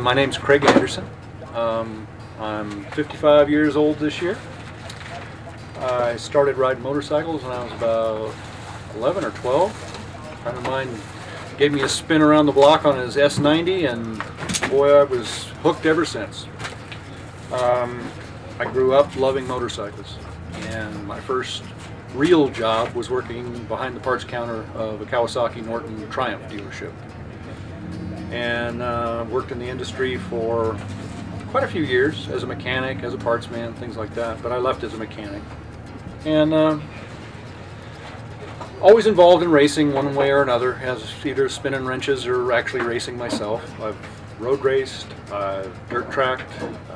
My name's Craig Anderson. I'm 55 years old this year. I started riding motorcycles when I was about 11 or 12. A friend of mine gave me a spin around the block on his S90, and boy, I was hooked ever since. I grew up loving motorcycles, and my first real job was working behind the parts counter of a Kawasaki Norton Triumph dealership. And worked in the industry for quite a few years as a mechanic, as a parts man, things like that, but I left as a mechanic. And always involved in racing one way or another, as either spinning wrenches or actually racing myself. I've road raced, I've dirt tracked,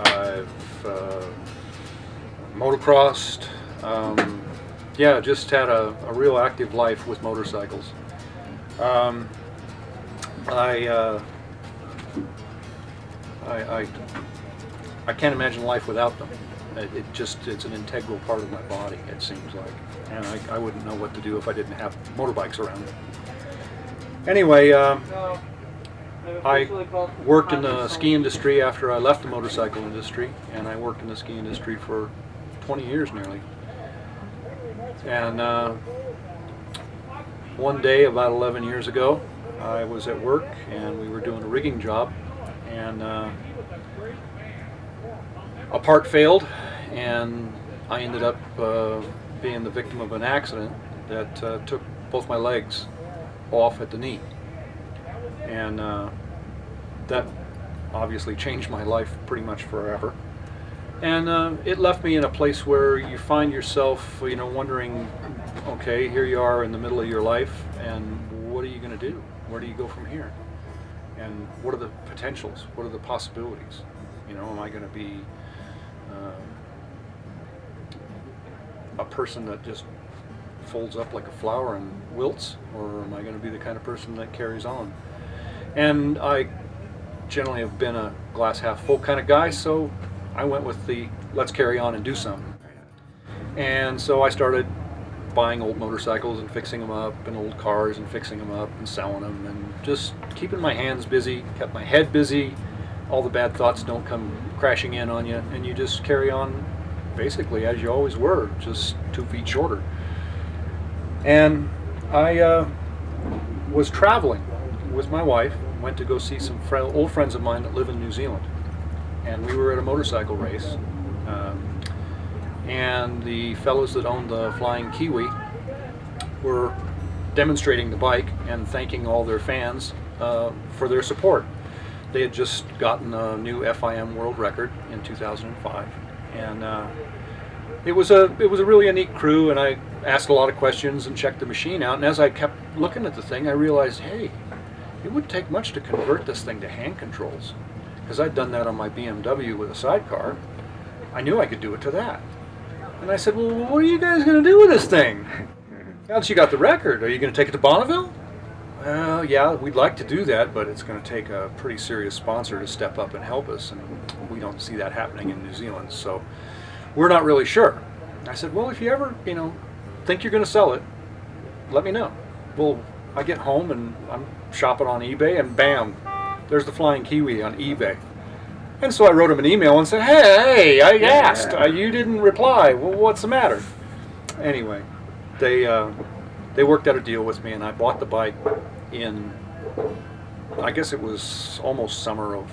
I've motocrossed. Yeah, just had a real active life with motorcycles. I can't imagine life without them. It's an integral part of my body, it seems like. And I wouldn't know what to do if I didn't have motorbikes around. Anyway, I worked in the ski industry after I left the motorcycle industry, and I worked in the ski industry for 20 years nearly. And one day, about 11 years ago, I was at work and we were doing a rigging job, and a part failed, and I ended up being the victim of an accident that took both my legs off at the knee. And that obviously changed my life pretty much forever. And it left me in a place where you find yourself, wondering, okay, here you are in the middle of your life, and what are you going to do? Where do you go from here? And what are the potentials? What are the possibilities? Am I going to be a person that just folds up like a flower and wilts, or am I going to be the kind of person that carries on? And I generally have been a glass half full kind of guy, so I went with the let's carry on and do something. And so I started buying old motorcycles and fixing them up, and old cars and fixing them up and selling them, and just keeping my hands busy, kept my head busy. All the bad thoughts don't come crashing in on you, and you just carry on basically as you always were, just 2 feet shorter. And I was traveling with my wife, went to go see some old friends of mine that live in New Zealand. And we were at a motorcycle race, and the fellows that owned the Flying Kiwi were demonstrating the bike and thanking all their fans for their support. They had just gotten a new FIM world record in 2005, and it was a really neat crew. And I asked a lot of questions and checked the machine out. And as I kept looking at the thing, I realized, hey, it wouldn't take much to convert this thing to hand controls, because I'd done that on my BMW with a sidecar. I knew I could do it to that. And I said, well, what are you guys going to do with this thing? Now that you got the record, are you going to take it to Bonneville? Well, yeah, we'd like to do that, but it's going to take a pretty serious sponsor to step up and help us, and we don't see that happening in New Zealand, so we're not really sure. I said, well, if you ever, think you're going to sell it, let me know. Well, I get home and I'm shopping on eBay, and bam, there's the Flying Kiwi on eBay. And so I wrote him an email and said, hey, I asked, you didn't reply. Well, what's the matter? Anyway, they worked out a deal with me, and I bought the bike in, I guess it was almost summer of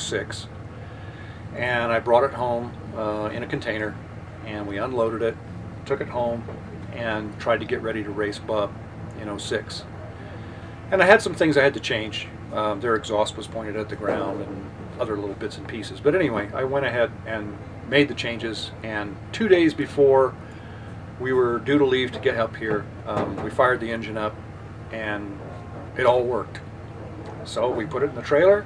'06. And I brought it home in a container, and we unloaded it, took it home, and tried to get ready to race Bub in '06. And I had some things I had to change. Their exhaust was pointed at the ground and other little bits and pieces. But anyway, I went ahead and made the changes, and 2 days before we were due to leave to get up here, we fired the engine up, and it all worked. So we put it in the trailer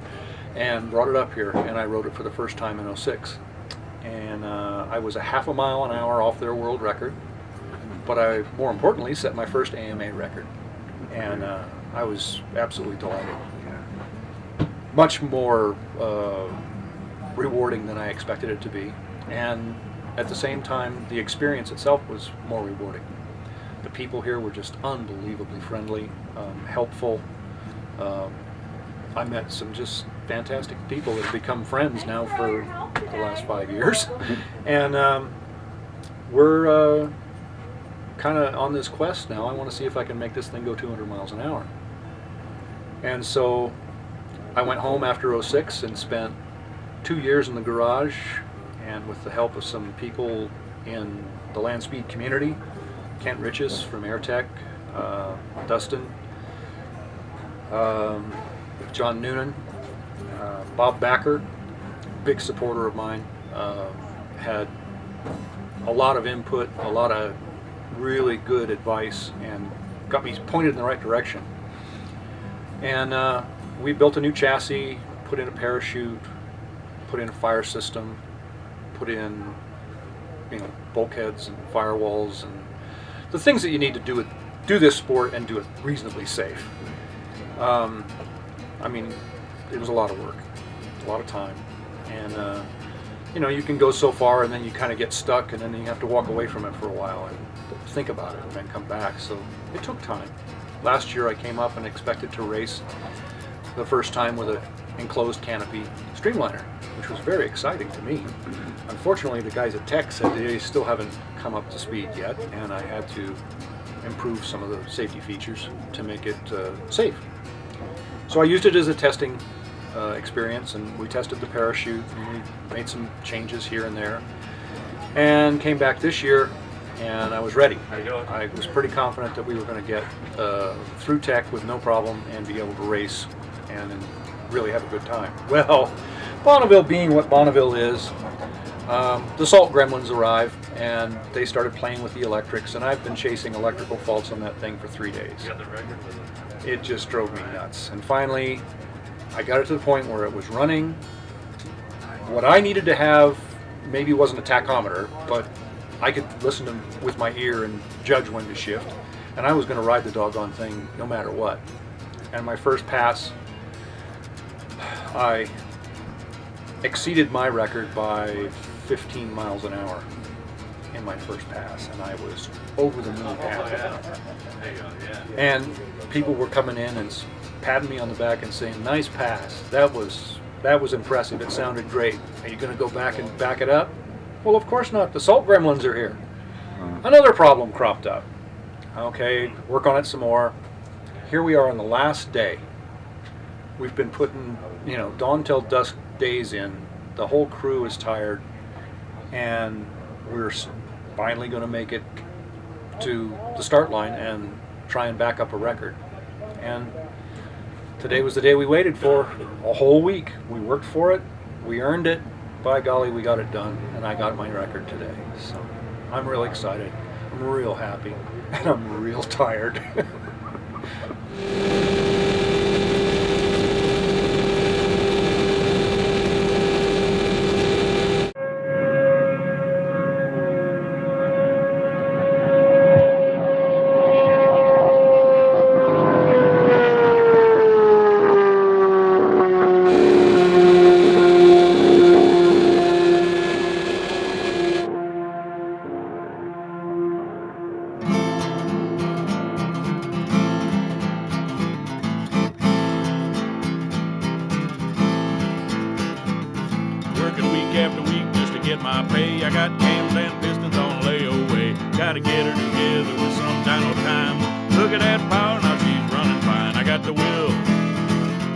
and brought it up here, and I rode it for the first time in '06. And I was a half a mile an hour off their world record, but I, more importantly, set my first AMA record. And I was absolutely delighted. Much more rewarding than I expected it to be, and at the same time, the experience itself was more rewarding. The people here were just unbelievably friendly, helpful. I met some just fantastic people that have become friends now for the last 5 years. And we're kind of on this quest now. I want to see if I can make this thing go 200 miles an hour. And so I went home after '06 and spent 2 years in the garage, and with the help of some people in the land speed community, Kent Riches from AirTech, Dustin, John Noonan, Bob Backer, big supporter of mine, had a lot of input, a lot of really good advice, and got me pointed in the right direction. And we built a new chassis, put in a parachute, put in a fire system, put in, bulkheads and firewalls and the things that you need to do this sport and do it reasonably safe. I mean, it was a lot of work, a lot of time, and you can go so far and then you kind of get stuck, and then you have to walk away from it for a while and think about it and then come back. So it took time. Last year I came up and expected to race the first time with an enclosed canopy streamliner, which was very exciting to me. Unfortunately, the guys at Tech said they still haven't come up to speed yet, and I had to improve some of the safety features to make it safe. So I used it as a testing experience, and we tested the parachute, and we made some changes here and there, and came back this year, and I was ready. I was pretty confident that we were going to get through Tech with no problem and be able to race and really have a good time. Well, Bonneville being what Bonneville is, the salt gremlins arrived and they started playing with the electrics, and I've been chasing electrical faults on that thing for 3 days. You got the record with it? It just drove me nuts. And finally, I got it to the point where it was running. What I needed to have maybe wasn't a tachometer, but I could listen to with my ear and judge when to shift. And I was going to ride the doggone thing no matter what. And my first pass, I exceeded my record by 15 miles an hour in my first pass, and I was over the moon happy. There you go, yeah. And people were coming in and patting me on the back and saying, "Nice pass. That was impressive. It sounded great. Are you going to go back and back it up?" Well, of course not. The salt gremlins are here. Another problem cropped up. Okay, work on it some more. Here we are on the last day. We've been putting, dawn till dusk days in. The whole crew is tired, and we're finally going to make it to the start line and try and back up a record. And today was the day we waited for. A whole week. We worked for it. We earned it. By golly, we got it done, and I got my record today. So I'm real excited. I'm real happy, and I'm real tired. Working week after week just to get my pay. I got cams and pistons on layaway. Gotta get her together with some dyno time. Look at that power, now she's running fine. I got the will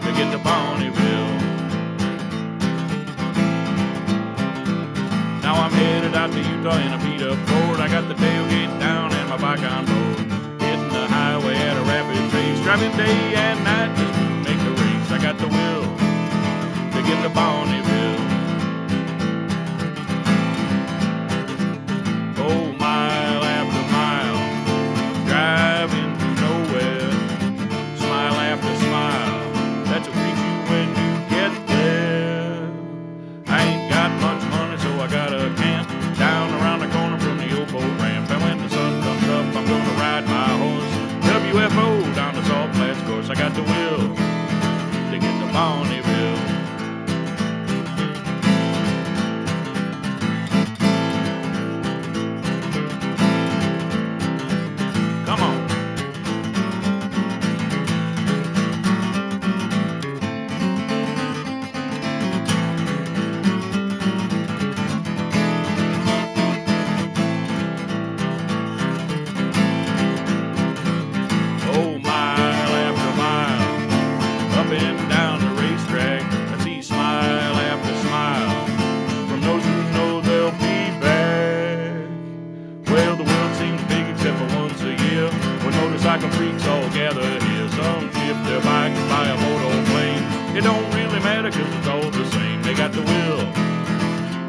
to get to Bonneville. Now I'm headed out to Utah in a beat-up Ford. I got the tailgate down and my bike on board. Hitting the highway at a rapid pace. Driving day and night just to make the race. I got the will to get to Bonneville. Oh, mile after mile, driving to nowhere, smile after smile, that's what greets you when you get there. I ain't got much money, so I got a camp down around the corner from the old boat ramp. And when the sun comes up, I'm gonna ride my horse WFO down the Salt Flats course. I got motorcycle freaks all gather here. Some ship their bikes by a motoplane. It don't really matter 'cause it's all the same. They got the will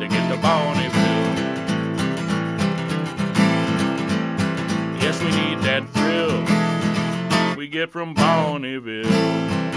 to get to Bonneville. Yes, we need that thrill we get from Bonneville.